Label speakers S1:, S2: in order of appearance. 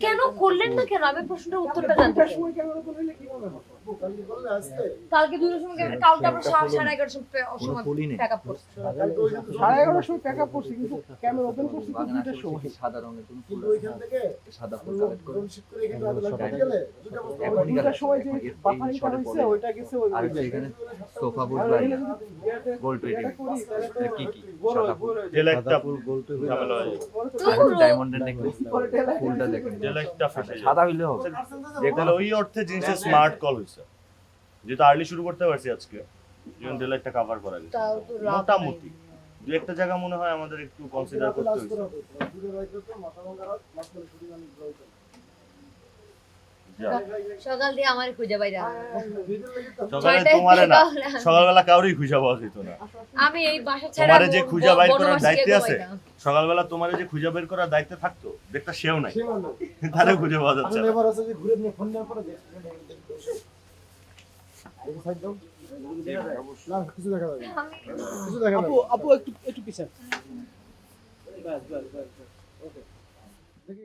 S1: কেন করলেন না কেন? আমি প্রশ্নটার উত্তরটা জানতে চাই। কালকে 2টার সময় কালকে আমরা 11:30 সময় প্যাক আপ করছি।
S2: 11:30 সময় প্যাক আপ করছি, কিন্তু ক্যামেরা ওপেন করছি তো 2টার সময়।
S3: সাদা রঙের কোন ফুল
S4: ওইখান থেকে
S3: সাদা ফুল কালেক্ট করে
S4: গেলে
S2: আবার 2টার সময় যে বাফারিংটা হইছে ওইটা গেছে ওই
S3: আর এখানে sofa board line gold plating কি কি সাদা ফুল
S5: একটা ফুল গোল্ড ঝামেলা হয়
S3: ডায়মন্ডের নেকলেস ফুলটা দেখেন
S5: একটা ফেটে
S3: সাদা হইলে হবে
S5: যেগুলো ওই অর্থে জিনিসটা স্মার্ট কল হইছে, যেহেতু আর্লি শুরু করতে পারছি আজকে, যেমন ডেলাইটটা কভার করা গেছে
S1: তাও তো লাভ
S5: মোটামুটি। দু একটা জায়গা মনে হয় আমাদের একটু কনসিডার করতে হইছে।
S1: সকাল দিয়ে আমারে খুঁজে বাইরে
S5: সকালে তোমারে না, সকালবেলা কাউরই খুঁজে পাওয়া যেত না।
S1: আমি এই বাসা ছাড়া
S5: তোমারে যে খুঁজে বাইর করার
S1: বনবাসে
S5: দায়িত্ব
S1: গিয়ে
S5: আছে,
S1: ঘুমাই না।
S5: সকালবেলা তোমারে যে খুঁজে বের করার দায়িত্ব থাকতো, দেখতা সেও নাই, তারে খুঁজে পাওয়া যাচ্ছে না।
S4: এবার আছে যে ঘুরে নিয়ে ফোন দেওয়ার পরে না কিছু দেখা যাবে না।
S1: আমি-
S4: কিছু দেখা যাবে
S2: আপু
S4: না।
S2: আপু একটু পিছনে। বাস বাস বাস ওকে দেখি